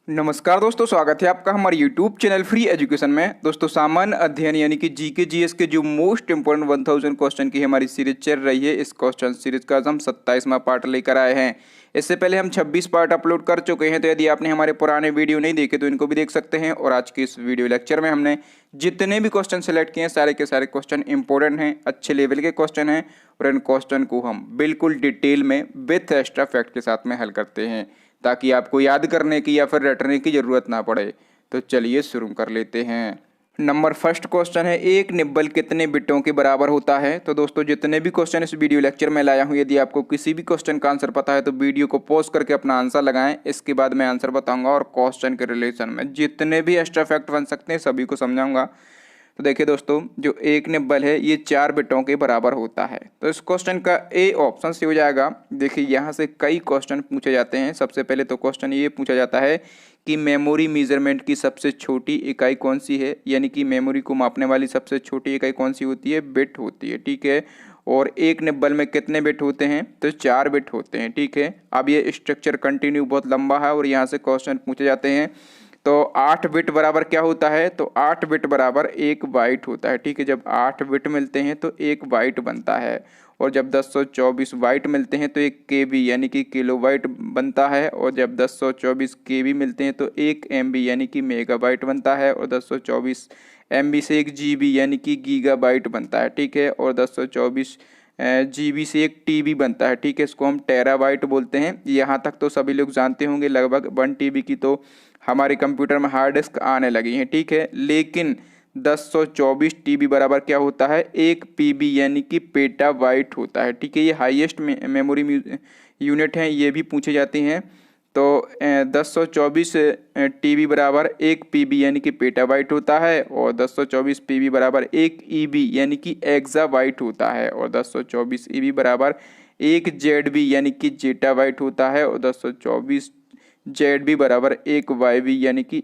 नमस्कार दोस्तों, स्वागत है आपका हमारे यूट्यूब चैनल फ्री एजुकेशन में। दोस्तों, सामान्य अध्ययन यानी कि जीके जीएस के जो मोस्ट इंपोर्टेंट 1000 क्वेश्चन की हमारी सीरीज चल रही है। इस क्वेश्चन सीरीज का हम 27वां पार्ट लेकर आए हैं। इससे पहले हम 26 पार्ट अपलोड कर चुके हैं, तो यदि आपने हमारे पुराने वीडियो नहीं देखे तो इनको भी देख सकते हैं। और आज के इस वीडियो लेक्चर में हमने जितने भी क्वेश्चन सेलेक्ट किए हैं सारे के सारे क्वेश्चन इंपॉर्टेंट हैं, अच्छे लेवल के क्वेश्चन हैं और इन क्वेश्चन को हम बिल्कुल डिटेल में विथ एक्स्ट्रा फैक्ट के साथ में हल करते हैं ताकि आपको याद करने की या फिर रटने की ज़रूरत ना पड़े। तो चलिए शुरू कर लेते हैं। नंबर फर्स्ट क्वेश्चन है, एक निब्बल कितने बिटों के बराबर होता है। तो दोस्तों, जितने भी क्वेश्चन इस वीडियो लेक्चर में लाया हूँ, यदि आपको किसी भी क्वेश्चन का आंसर पता है तो वीडियो को पॉज करके अपना आंसर लगाएं। इसके बाद मैं आंसर बताऊंगा और क्वेश्चन के रिलेशन में जितने भी एक्स्ट्रा फैक्ट बन सकते हैं सभी को समझाऊंगा। तो देखिए दोस्तों, जो एक निब्बल है ये 4 बिटों के बराबर होता है। तो इस क्वेश्चन का ए ऑप्शन से हो जाएगा। देखिए, यहाँ से कई क्वेश्चन पूछे जाते हैं। सबसे पहले तो क्वेश्चन ये पूछा जाता है कि मेमोरी मेजरमेंट की सबसे छोटी इकाई कौन सी है, यानी कि मेमोरी को मापने वाली सबसे छोटी इकाई कौन सी होती है, बिट होती है। ठीक है। और एक निब्बल में कितने बिट होते हैं, तो 4 बिट होते हैं। ठीक है। अब ये स्ट्रक्चर कंटिन्यू बहुत लंबा है और यहाँ से क्वेश्चन पूछे जाते हैं। तो 8 बिट बराबर क्या होता है, तो 8 बिट बराबर 1 बाइट होता है। ठीक है। जब 8 बिट मिलते हैं तो 1 बाइट बनता है और जब 1024 बाइट मिलते हैं तो 1 केबी यानी कि किलोबाइट बनता है और जब 1024 केबी मिलते हैं तो 1 एमबी यानी कि मेगाबाइट बनता है और 1024 एमबी से 1 जीबी यानी कि गीगाबाइट बनता है। ठीक है। और 1024 जीबी से 1 टीबी बनता है। ठीक है। इसको हम टेराबाइट बोलते हैं। यहाँ तक तो सभी लोग जानते होंगे। लगभग 1 टीबी की तो हमारे कंप्यूटर में हार्ड डिस्क आने लगी है। ठीक है। लेकिन 1024 टीबी बराबर क्या होता है, 1 पीबी यानी कि पेटाबाइट होता है। ठीक है। ये हाईएस्ट मेमोरी यूनिट हैं, ये भी पूछे जाते हैं। तो 1024 टीबी बराबर 1 पीबी यानी कि पेटाबाइट होता है और 1024 पीबी बराबर 1 ईबी यानी कि एक्साबाइट होता है और 1024 ईबी बराबर 1 जेडबी यानी कि जेटाबाइट होता है और 1024 जेड बी बराबर 1 वाई बी यानी कि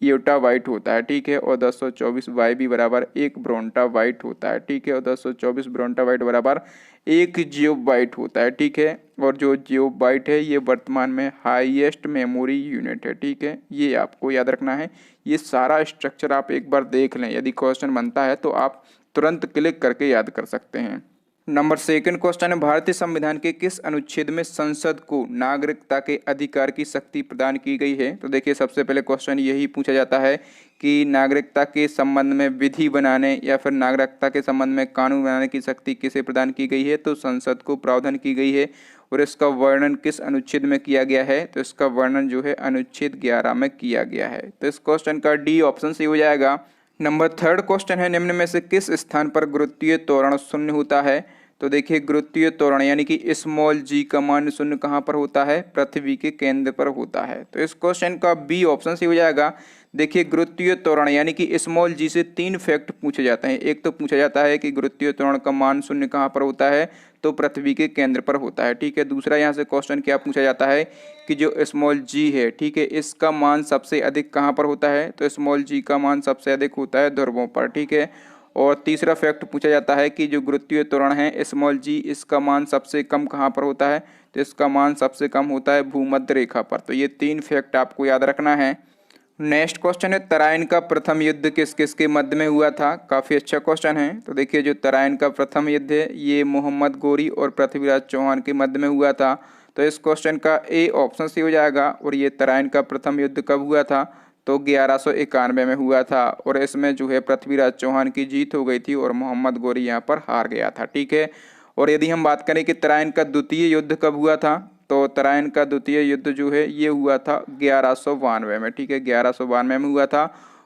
योटा वाइट होता है। ठीक है। और 1024 वाई बी बराबर 1 ब्रोंटा वाइट होता है। ठीक है। और 1024 ब्रोंटा वाइट बराबर 1 जियो बाइट होता है। ठीक है। और जो जियो बाइट है ये वर्तमान में हाईएस्ट मेमोरी यूनिट है। ठीक है। ये आपको याद रखना है। ये सारा स्ट्रक्चर आप एक बार देख लें, यदि क्वेश्चन बनता है तो आप तुरंत क्लिक करके याद कर सकते हैं। नंबर सेकंड क्वेश्चन है, भारतीय संविधान के किस अनुच्छेद में संसद को नागरिकता के अधिकार की शक्ति प्रदान की गई है। तो देखिए, सबसे पहले क्वेश्चन यही पूछा जाता है कि नागरिकता के संबंध में विधि बनाने या फिर नागरिकता के संबंध में कानून बनाने की शक्ति किसे प्रदान की गई है, तो संसद को प्रावधान की गई है। और इसका वर्णन किस अनुच्छेद में किया गया है, तो इसका वर्णन जो है अनुच्छेद 11 में किया गया है। तो इस क्वेश्चन का डी ऑप्शन सही हो जाएगा। नंबर थर्ड क्वेश्चन है, निम्न में से किस स्थान पर गुरुत्वीय त्वरण शून्य होता है। तो देखिए, गुरुत्वीय त्वरण यानी कि स्मॉल जी का मान शून्य कहाँ पर होता है, पृथ्वी के केंद्र पर होता है। तो इस क्वेश्चन का बी ऑप्शन सही हो जाएगा। देखिए, गुरुत्वीय त्वरण यानी कि स्मॉल जी से 3 फैक्ट पूछे जाते हैं। एक तो पूछा जाता है कि गुरुत्वीय त्वरण का मान शून्य कहाँ पर होता है, तो पृथ्वी के केंद्र पर होता है। ठीक है। दूसरा यहाँ से क्वेश्चन क्या पूछा जाता है कि जो स्मॉल जी है, ठीक है, इसका मान सबसे अधिक कहाँ पर होता है, तो स्मॉल जी का मान सबसे अधिक होता है ध्रुवों पर। ठीक है। और तीसरा फैक्ट पूछा जाता है कि जो गुरुत्वीय त्वरण है स्मॉल जी, इसका मान सबसे कम कहाँ पर होता है, तो इसका मान सबसे कम होता है भूमध्य रेखा पर। तो ये 3 फैक्ट आपको याद रखना है। नेक्स्ट क्वेश्चन है, तराइन का प्रथम युद्ध किस किस के मध्य में हुआ था। काफ़ी अच्छा क्वेश्चन है। तो देखिए, जो तराइन का प्रथम युद्ध है ये मोहम्मद गोरी और पृथ्वीराज चौहान के मध्य में हुआ था। तो इस क्वेश्चन का ए ऑप्शन सही हो जाएगा। और ये तराइन का प्रथम युद्ध कब हुआ था, तो 1191 में हुआ था और इसमें जो है पृथ्वीराज चौहान की जीत हो गई थी और मोहम्मद गोरी यहाँ पर हार गया था। ठीक है। और यदि हम बात करें कि तराइन का द्वितीय युद्ध कब हुआ था, तो तराइन का द्वितीय युद्ध जो है ये हुआ था 1192 में। ठीक है। 1192 में हुआ था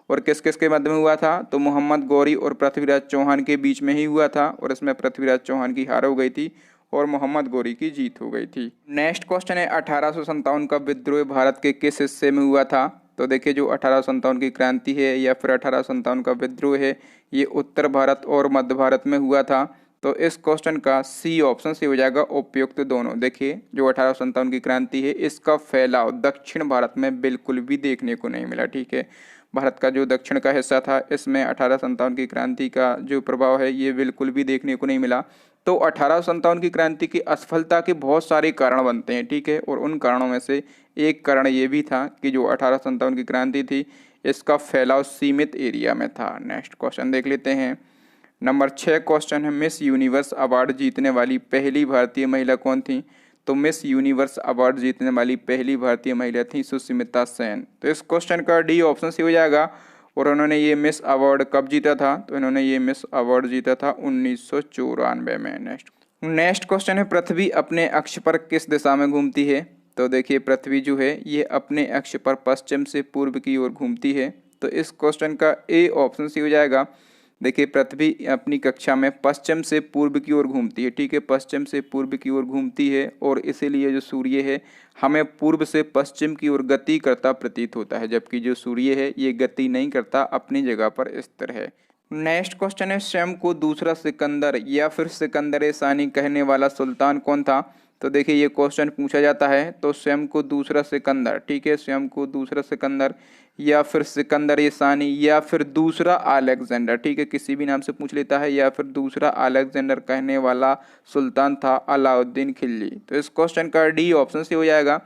और किस किस के मध्य में हुआ था, तो मोहम्मद गोरी और पृथ्वीराज चौहान के बीच में ही हुआ था और इसमें पृथ्वीराज चौहान की हार हो गई थी और मोहम्मद गोरी की जीत हो गई थी। नेक्स्ट क्वेश्चन है, 1857 का विद्रोह भारत के किस हिस्से में हुआ था। तो देखिए, जो 1857 की क्रांति है या फिर 1857 का विद्रोह है ये उत्तर भारत और मध्य भारत में हुआ था। तो इस क्वेश्चन का सी ऑप्शन से हो जाएगा उपयुक्त दोनों। देखिए, जो 1857 की क्रांति है इसका फैलाव दक्षिण भारत में बिल्कुल भी देखने को नहीं मिला। ठीक है। भारत का जो दक्षिण का हिस्सा था इसमें 1857 की क्रांति का जो प्रभाव है ये बिल्कुल भी देखने को नहीं मिला। तो 1857 की क्रांति की असफलता के बहुत सारे कारण बनते हैं, ठीक है। और उन कारणों में से एक कारण ये भी था कि जो 1857 की क्रांति थी इसका फैलाव सीमित एरिया में था। नेक्स्ट क्वेश्चन देख लेते हैं। नंबर 6 क्वेश्चन है, मिस यूनिवर्स अवार्ड जीतने वाली पहली भारतीय महिला कौन थी? तो मिस यूनिवर्स अवार्ड जीतने वाली पहली भारतीय महिला थी सुष्मिता सेन। तो इस क्वेश्चन का डी ऑप्शन सही हो जाएगा। और उन्होंने ये मिस अवार्ड कब जीता था? तो इन्होंने ये मिस अवार्ड जीता था 1994 में। नेक्स्ट क्वेश्चन है, पृथ्वी अपने अक्ष पर किस दिशा में घूमती है? तो देखिए पृथ्वी जो है ये अपने अक्ष पर पश्चिम से पूर्व की ओर घूमती है। तो इस क्वेश्चन का ए ऑप्शन सही हो जाएगा। देखिए पृथ्वी अपनी कक्षा में पश्चिम से पूर्व की ओर घूमती है, ठीक है, पश्चिम से पूर्व की ओर घूमती है। और इसीलिए जो सूर्य है हमें पूर्व से पश्चिम की ओर गति करता प्रतीत होता है, जबकि जो सूर्य है ये गति नहीं करता, अपनी जगह पर स्थिर है। नेक्स्ट क्वेश्चन है, स्वयं को दूसरा सिकंदर या फिर सिकंदर सानी कहने वाला सुल्तान कौन था? तो देखिए ये क्वेश्चन पूछा जाता है, तो स्वयं को दूसरा सिकंदर, ठीक है, स्वयं को दूसरा सिकंदर या फिर सिकंदर सानी या फिर दूसरा अलेक्जेंडर, ठीक है, किसी भी नाम से पूछ लेता है, या फिर दूसरा अलेक्जेंडर कहने वाला सुल्तान था अलाउद्दीन खिलजी। तो इस क्वेश्चन का डी ऑप्शन से हो जाएगा।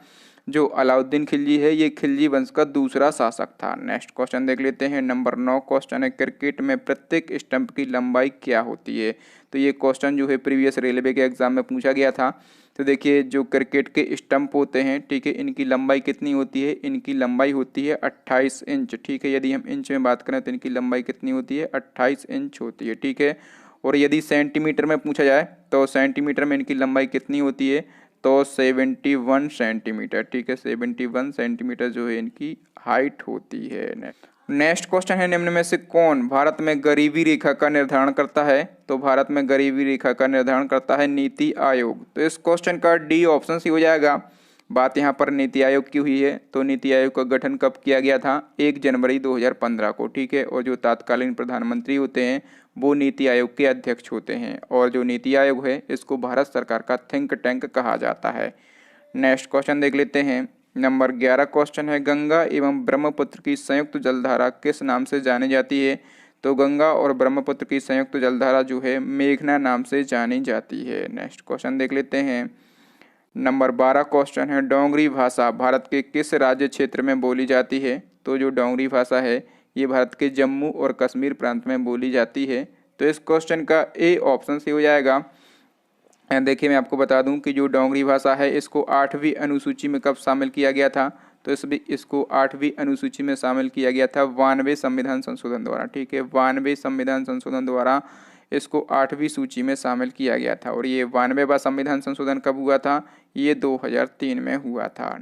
जो अलाउद्दीन खिलजी है ये खिलजी वंश का दूसरा शासक था। नेक्स्ट क्वेश्चन देख लेते हैं। नंबर 9 क्वेश्चन है, क्रिकेट में प्रत्येक स्टंप की लंबाई क्या होती है? तो ये क्वेश्चन जो है प्रीवियस रेलवे के एग्जाम में पूछा गया था। तो देखिए जो क्रिकेट के स्टंप होते हैं, ठीक है, इनकी लंबाई कितनी होती है? इनकी लंबाई होती है 28 इंच, ठीक है। यदि हम इंच में बात करें तो इनकी लंबाई कितनी होती है? 28 इंच होती है, ठीक है। और यदि सेंटीमीटर में पूछा जाए तो सेंटीमीटर में इनकी लंबाई कितनी होती है? तो 71 सेंटीमीटर, ठीक है, 71 सेंटीमीटर जो है इनकी हाइट होती है। नेक्स्ट क्वेश्चन है, निम्न में से कौन भारत में गरीबी रेखा का निर्धारण करता है? तो भारत में गरीबी रेखा का निर्धारण करता है नीति आयोग। तो इस क्वेश्चन का डी ऑप्शन ही हो जाएगा। बात यहाँ पर नीति आयोग की हुई है, तो नीति आयोग का गठन कब किया गया था? 1 जनवरी 2015 को, ठीक है। और जो तत्कालीन प्रधानमंत्री होते हैं वो नीति आयोग के अध्यक्ष होते हैं। और जो नीति आयोग है इसको भारत सरकार का थिंक टैंक कहा जाता है। नेक्स्ट क्वेश्चन देख लेते हैं। नंबर 11 क्वेश्चन है, गंगा एवं ब्रह्मपुत्र की संयुक्त जलधारा किस नाम से जानी जाती है? तो गंगा और ब्रह्मपुत्र की संयुक्त जलधारा जो है मेघना नाम से जानी जाती है। नेक्स्ट क्वेश्चन देख लेते हैं। नंबर 12 क्वेश्चन है, डोंगरी भाषा भारत के किस राज्य क्षेत्र में बोली जाती है? तो जो डोंगरी भाषा है ये भारत के जम्मू और कश्मीर प्रांत में बोली जाती है। तो इस क्वेश्चन का ए ऑप्शन से हो जाएगा। देखिए मैं आपको बता दूं कि जो डोंगरी भाषा है इसको 8वीं अनुसूची में कब शामिल किया गया था? तो इसको 8वीं अनुसूची में शामिल किया गया था 92वें संविधान संशोधन द्वारा, ठीक है, 92वें संविधान संशोधन द्वारा इसको 8वीं सूची में शामिल किया गया था। और ये 92वां संविधान संशोधन कब हुआ था? ये 2003 में हुआ था।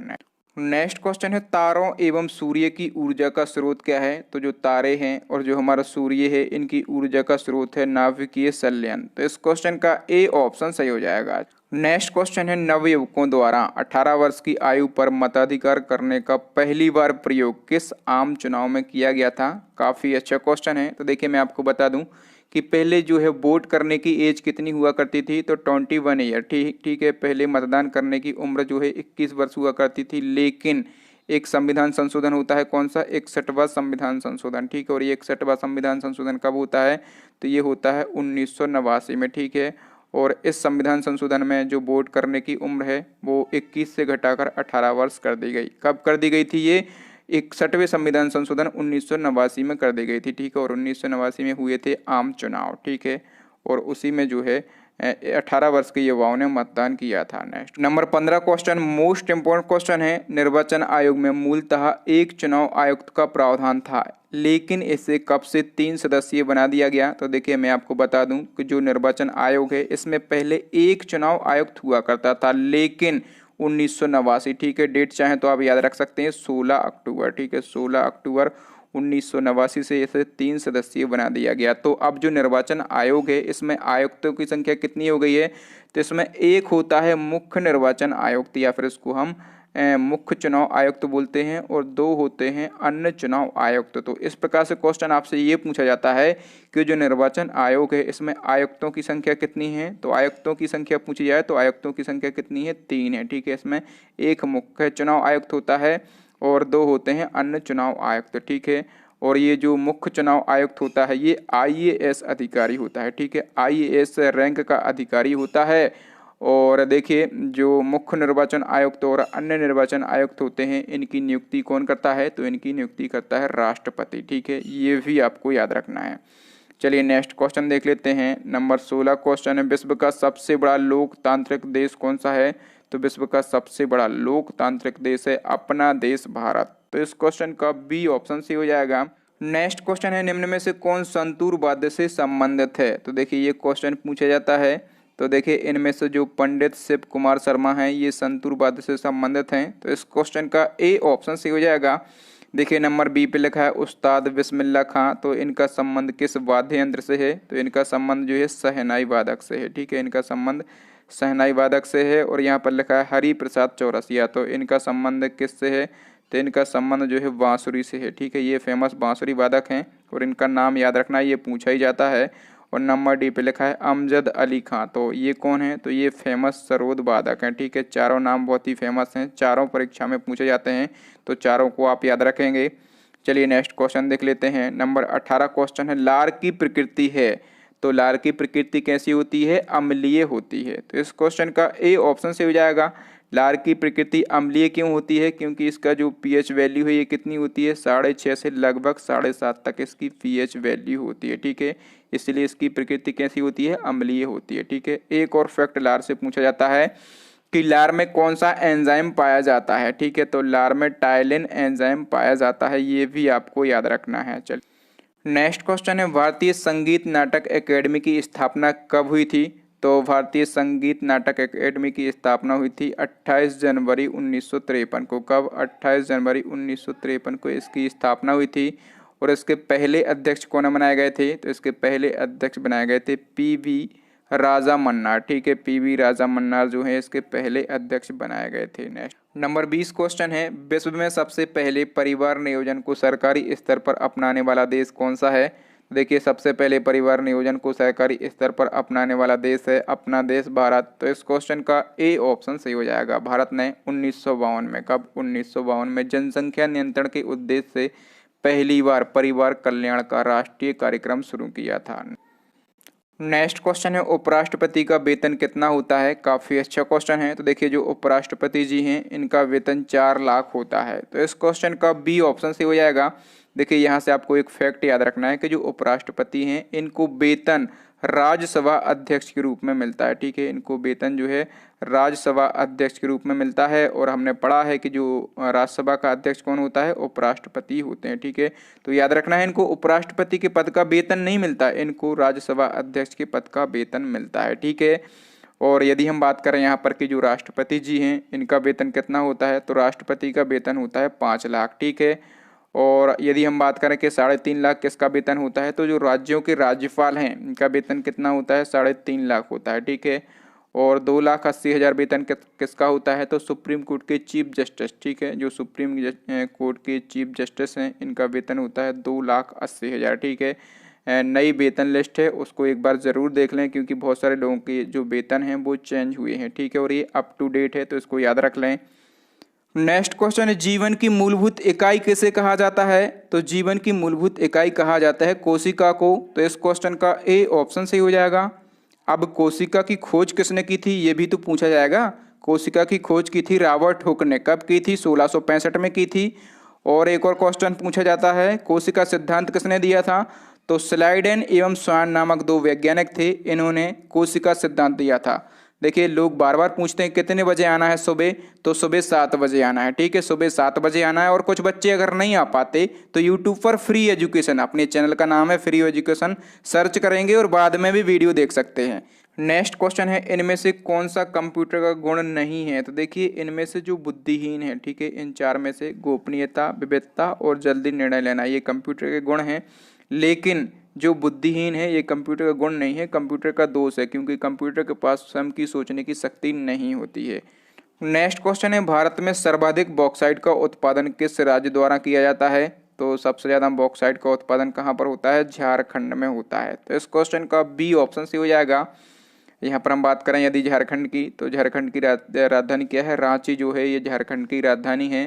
नेक्स्ट क्वेश्चन है, तारों एवं सूर्य की ऊर्जा का स्रोत क्या है? तो जो तारे हैं और जो हमारा सूर्य है इनकी ऊर्जा का स्रोत है नाभिकीय संलयन। तो इस क्वेश्चन का ए ऑप्शन सही हो जाएगा। नेक्स्ट क्वेश्चन है, नवयुवकों द्वारा 18 वर्ष की आयु पर मताधिकार करने का पहली बार प्रयोग किस आम चुनाव में किया गया था? काफ़ी अच्छा क्वेश्चन है। तो देखिए मैं आपको बता दूं कि पहले जो है वोट करने की एज कितनी हुआ करती थी? तो 21 ईयर, ठीक है, पहले मतदान करने की उम्र जो है 21 वर्ष हुआ करती थी। लेकिन एक संविधान संशोधन होता है, कौन सा? 61वां संविधान संशोधन, ठीक है। और ये 61वां संविधान संशोधन कब होता है? तो ये होता है 1989 में, ठीक है। और इस संविधान संशोधन में जो वोट करने की उम्र है वो 21 से घटाकर 18 वर्ष कर दी गई। कब कर दी गई थी? ये 61वें संविधान संशोधन 1989 में कर दी गई थी, ठीक है। और 1989 में हुए थे आम चुनाव, ठीक है। और उसी में जो है 18 वर्ष के युवाओं ने मतदान किया था। Next number 15 question most important question है, निर्वाचन आयोग में मूलतः एक चुनाव आयुक्त का प्रावधान था, लेकिन इसे कब से 3 सदस्यीय बना दिया गया? तो देखिए मैं आपको बता दूं कि जो निर्वाचन आयोग है इसमें पहले एक चुनाव आयुक्त हुआ करता था, लेकिन 1989, ठीक है, डेट चाहे तो आप याद रख सकते हैं 16 अक्टूबर, ठीक है, 16 अक्टूबर 1989 से इसे 3 सदस्यीय बना दिया गया। तो अब जो निर्वाचन आयोग है इसमें आयुक्तों की संख्या कितनी हो गई है? तो इसमें एक होता है मुख्य निर्वाचन आयुक्त या फिर इसको हम मुख्य चुनाव आयुक्त बोलते हैं, और 2 होते हैं अन्य चुनाव आयुक्त। तो इस प्रकार से क्वेश्चन आपसे ये पूछा जाता है कि जो निर्वाचन आयोग है इसमें आयुक्तों की संख्या कितनी है? तो आयुक्तों की संख्या पूछी जाए तो आयुक्तों की संख्या कितनी है? 3 है, ठीक है। इसमें एक मुख्य चुनाव आयुक्त होता है और 2 होते हैं अन्य चुनाव आयुक्त, ठीक है। और ये जो मुख्य चुनाव आयुक्त होता है ये IAS अधिकारी होता है, ठीक है, IAS रैंक का अधिकारी होता है। और देखिए जो मुख्य निर्वाचन आयुक्त और अन्य निर्वाचन आयुक्त होते हैं इनकी नियुक्ति कौन करता है, तो इनकी नियुक्ति करता है राष्ट्रपति, ठीक है, ये भी आपको याद रखना है। चलिए नेक्स्ट क्वेश्चन देख लेते हैं। नंबर 16 क्वेश्चन है, विश्व का सबसे बड़ा लोकतांत्रिक देश कौन सा है, तो विश्व का सबसे बड़ा लोकतांत्रिक देश है अपना देश भारत। तो इस क्वेश्चन का बी ऑप्शन से हो जाएगा। नेक्स्ट क्वेश्चन है, निम्न में से कौन संतूर वाद्य से संबंधित है, तो देखिए ये क्वेश्चन पूछा जाता है। तो देखिए इनमें से जो पंडित शिव कुमार शर्मा हैं ये संतूर वाद्य से संबंधित हैं, तो इस क्वेश्चन का ए ऑप्शन से हो जाएगा। देखिए नंबर बी पे लिखा है उस्ताद बिस्मिल्लाह खां, तो इनका संबंध किस वाद्य यंत्र से है, तो इनका संबंध जो है शहनाई वादक से है, ठीक है, इनका संबंध शहनाई वादक से है। और यहाँ पर लिखा है हरि प्रसाद चौरसिया, तो इनका संबंध किससे है, तो इनका संबंध जो है बांसुरी से है, ठीक है, ये फेमस बांसुरी वादक हैं और इनका नाम याद रखना, ये पूछा ही जाता है। और नंबर डी पे लिखा है अमजद अली खां, तो ये कौन है, तो ये फेमस सरोद वादक हैं, ठीक है, चारों नाम बहुत ही फेमस हैं, चारों परीक्षा में पूछे जाते हैं, तो चारों को आप याद रखेंगे। चलिए नेक्स्ट क्वेश्चन देख लेते हैं। नंबर 18 क्वेश्चन है, लार की प्रकृति है, तो लार की प्रकृति कैसी होती है, अम्लीय होती है। तो इस क्वेश्चन का ए ऑप्शन से हो जाएगा। लार की प्रकृति अम्लीय क्यों होती है, क्योंकि इसका जो पीएच वैल्यू है ये कितनी होती है, 6.5 से लगभग 7.5 तक इसकी पीएच वैल्यू होती है, ठीक है, इसलिए इसकी प्रकृति कैसी होती है, अम्लीय होती है, ठीक है। एक और फैक्ट लार से पूछा जाता है कि लार में कौन सा एंजाइम पाया जाता है, ठीक है, तो लार में टाइलिन एंजाइम पाया जाता है, ये भी आपको याद रखना है। चलिए नेक्स्ट क्वेश्चन है, भारतीय संगीत नाटक अकेडमी की स्थापना कब हुई थी, तो भारतीय संगीत नाटक अकेडमी की स्थापना हुई थी 28 जनवरी 1953 को। कब, 28 जनवरी 1953 को इसकी स्थापना हुई थी। और इसके पहले अध्यक्ष कौन बनाए गए थे, तो इसके पहले अध्यक्ष बनाए गए थे PV राजा मन्नार, ठीक है, PV राजा मन्नार जो है इसके पहले अध्यक्ष बनाए गए थे। नेक्स्ट नंबर 20 क्वेश्चन है, विश्व में सबसे पहले परिवार नियोजन को सरकारी स्तर पर अपनाने वाला देश कौन सा है। देखिए सबसे पहले परिवार नियोजन को सरकारी स्तर पर अपनाने वाला देश है अपना देश भारत। तो इस क्वेश्चन का ए ऑप्शन सही हो जाएगा। भारत ने 1952 में, कब, 1952 में जनसंख्या नियंत्रण के उद्देश्य से पहली बार परिवार कल्याण का राष्ट्रीय कार्यक्रम शुरू किया था। नेक्स्ट क्वेश्चन है, उपराष्ट्रपति का वेतन कितना होता है, काफ़ी अच्छा क्वेश्चन है। तो देखिए जो उपराष्ट्रपति जी हैं इनका वेतन 4 लाख होता है। तो इस क्वेश्चन का बी ऑप्शन से हो जाएगा। देखिए यहाँ से आपको एक फैक्ट याद रखना है कि जो उपराष्ट्रपति हैं इनको वेतन राज्यसभा अध्यक्ष के रूप में मिलता है, ठीक है, इनको वेतन जो है राज्यसभा अध्यक्ष के रूप में मिलता है। और हमने पढ़ा है कि जो राज्यसभा का अध्यक्ष कौन होता है, उपराष्ट्रपति होते हैं, ठीक है। तो याद रखना है इनको उपराष्ट्रपति के पद का वेतन नहीं मिलता, इनको राज्यसभा अध्यक्ष के पद का वेतन मिलता है, ठीक है। और यदि हम बात करें यहाँ पर कि जो राष्ट्रपति जी हैं इनका वेतन कितना होता है, तो राष्ट्रपति का वेतन होता है 5 लाख, ठीक है। और यदि हम बात करें कि 3.5 लाख किसका वेतन होता है, तो जो राज्यों के राज्यपाल हैं इनका वेतन कितना होता है, 3.5 लाख होता है, ठीक है। और 2,80,000 वेतन किसका होता है, तो सुप्रीम कोर्ट के चीफ जस्टिस, ठीक है, जो सुप्रीम कोर्ट के चीफ जस्टिस हैं इनका वेतन होता है 2,80,000, ठीक है। नई वेतन लिस्ट है उसको एक बार ज़रूर देख लें क्योंकि बहुत सारे लोगों के जो वेतन हैं वो चेंज हुए हैं, ठीक है, और ये अप टू डेट है तो इसको याद रख लें। नेक्स्ट क्वेश्चन है, जीवन की मूलभूत इकाई किसे कहा जाता है, तो जीवन की मूलभूत इकाई कहा जाता है कोशिका को। तो इस क्वेश्चन का ए ऑप्शन सही हो जाएगा। अब कोशिका की खोज किसने की थी ये भी तो पूछा जाएगा। कोशिका की खोज की थी रॉबर्ट हुक ने, कब की थी, 1665 में की थी। और एक और क्वेश्चन पूछा जाता है, कोशिका सिद्धांत किसने दिया था, तो स्लाइडेन एवं स्वान नामक 2 वैज्ञानिक थे, इन्होंने कोशिका सिद्धांत दिया था। देखिए लोग बार बार पूछते हैं कितने बजे आना है सुबह, तो सुबह 7 बजे आना है, ठीक है, सुबह 7 बजे आना है। और कुछ बच्चे अगर नहीं आ पाते तो यूट्यूब पर फ्री एजुकेशन, अपने चैनल का नाम है फ्री एजुकेशन, सर्च करेंगे और बाद में भी वीडियो देख सकते हैं। नेक्स्ट क्वेश्चन है, इनमें से कौन सा कंप्यूटर का गुण नहीं है, तो देखिए इनमें से जो बुद्धिहीन है, ठीक है, इन 4 में से गोपनीयता, विविधता और जल्दी निर्णय लेना ये कंप्यूटर के गुण हैं। लेकिन जो बुद्धिहीन है ये कंप्यूटर का गुण नहीं है, कंप्यूटर का दोष है, क्योंकि कंप्यूटर के पास स्वयं की सोचने की शक्ति नहीं होती है। नेक्स्ट क्वेश्चन है, भारत में सर्वाधिक बॉक्साइट का उत्पादन किस राज्य द्वारा किया जाता है, तो सबसे ज़्यादा बॉक्साइट का उत्पादन कहाँ पर होता है, झारखंड में होता है। तो इस क्वेश्चन का बी ऑप्शन से हो जाएगा। यहाँ पर हम बात करें यदि झारखंड की, तो झारखंड की राजधानी क्या है, रांची जो है ये झारखंड की राजधानी है।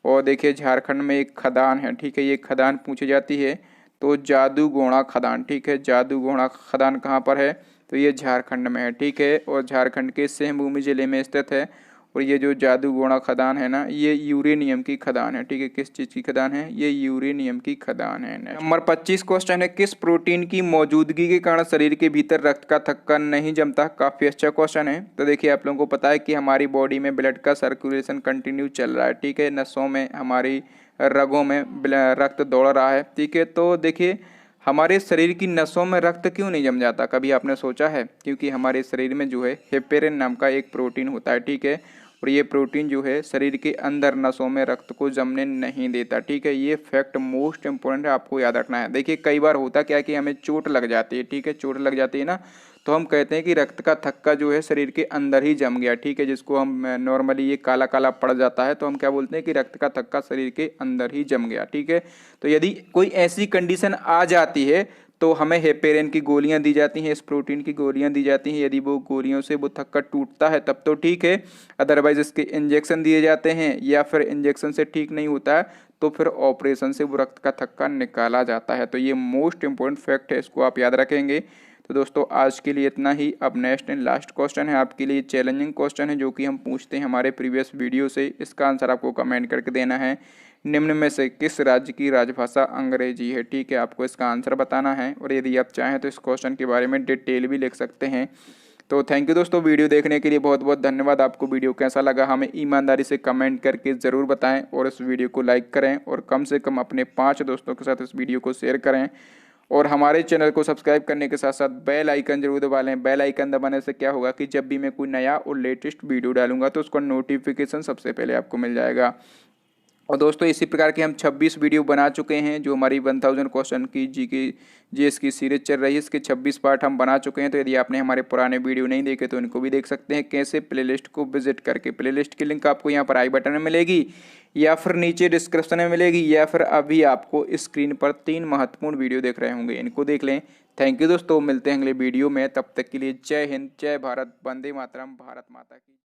और देखिए झारखंड में एक खदान है, ठीक है, ये खदान पूछी जाती है तो जादूगोड़ा खदान, ठीक है, जादूगोड़ा खदान कहाँ पर है, तो ये झारखंड में है, ठीक है, और झारखंड के सिंहभूमि जिले में स्थित है। और ये जो जादूगोड़ा खदान है ना, ये यूरेनियम की खदान है, ठीक है, किस चीज़ की खदान है, ये यूरेनियम की खदान है। नंबर 25 क्वेश्चन है, किस प्रोटीन की मौजूदगी के कारण शरीर के भीतर रक्त का थक्का नहीं जमता। काफ़ी अच्छा क्वेश्चन है। तो देखिए आप लोगों को पता है कि हमारी बॉडी में ब्लड का सर्कुलेशन कंटिन्यू चल रहा है, ठीक है, नसों में, हमारी रगों में रक्त दौड़ रहा है, ठीक है। तो देखिए हमारे शरीर की नसों में रक्त क्यों नहीं जम जाता, कभी आपने सोचा है? क्योंकि हमारे शरीर में जो है हेपेरिन नाम का एक प्रोटीन होता है, ठीक है, और ये प्रोटीन जो है शरीर के अंदर नसों में रक्त को जमने नहीं देता, ठीक है। ये फैक्ट मोस्ट इंपॉर्टेंट है, आपको याद रखना है। देखिए कई बार होता क्या है कि हमें चोट लग जाती है, ठीक है, चोट लग जाती है ना, तो हम कहते हैं कि रक्त का थक्का जो है शरीर के अंदर ही जम गया, ठीक है, जिसको हम नॉर्मली ये काला काला पड़ जाता है, तो हम क्या बोलते हैं कि रक्त का थक्का शरीर के अंदर ही जम गया, ठीक है। तो यदि कोई ऐसी कंडीशन आ जाती है तो हमें हेपेरिन की गोलियां दी जाती हैं, इस प्रोटीन की गोलियां दी जाती हैं। यदि वो गोलियों से वो थक्का टूटता है तब तो ठीक है, अदरवाइज इसके इंजेक्शन दिए जाते हैं, या फिर इंजेक्शन से ठीक नहीं होता है तो फिर ऑपरेशन से वो रक्त का थक्का निकाला जाता है। तो ये मोस्ट इंपॉर्टेंट फैक्ट है, इसको आप याद रखेंगे। तो दोस्तों आज के लिए इतना ही। अब नेक्स्ट एंड लास्ट क्वेश्चन है आपके लिए, चैलेंजिंग क्वेश्चन है जो कि हम पूछते हैं हमारे प्रीवियस वीडियो से। इसका आंसर आपको कमेंट करके देना है, निम्न में से किस राज्य की राजभाषा अंग्रेजी है, ठीक है, आपको इसका आंसर बताना है। और यदि आप चाहें तो इस क्वेश्चन के बारे में डिटेल भी लिख सकते हैं। तो थैंक यू दोस्तों, वीडियो देखने के लिए बहुत बहुत धन्यवाद। आपको वीडियो कैसा लगा हमें ईमानदारी से कमेंट करके ज़रूर बताएं, और इस वीडियो को लाइक करें, और कम से कम अपने 5 दोस्तों के साथ इस वीडियो को शेयर करें। और हमारे चैनल को सब्सक्राइब करने के साथ साथ बेल आइकन जरूर दबा लें। बेल आइकन दबाने से क्या होगा कि जब भी मैं कोई नया और लेटेस्ट वीडियो डालूंगा तो उसका नोटिफिकेशन सबसे पहले आपको मिल जाएगा। और दोस्तों इसी प्रकार के हम 26 वीडियो बना चुके हैं, जो हमारी 1000 क्वेश्चन की जीएस की सीरीज चल रही है, इसके 26 पार्ट हम बना चुके हैं। तो यदि आपने हमारे पुराने वीडियो नहीं देखे तो इनको भी देख सकते हैं, कैसे प्लेलिस्ट को विजिट करके। प्लेलिस्ट की लिंक आपको यहाँ पर आई बटन में मिलेगी, या फिर नीचे डिस्क्रिप्शन में मिलेगी, या फिर अभी आपको स्क्रीन पर 3 महत्वपूर्ण वीडियो देख रहे होंगे, इनको देख लें। थैंक यू दोस्तों, मिलते हैं अगले वीडियो में, तब तक के लिए जय हिंद, जय भारत, वंदे मातरम, भारत माता की।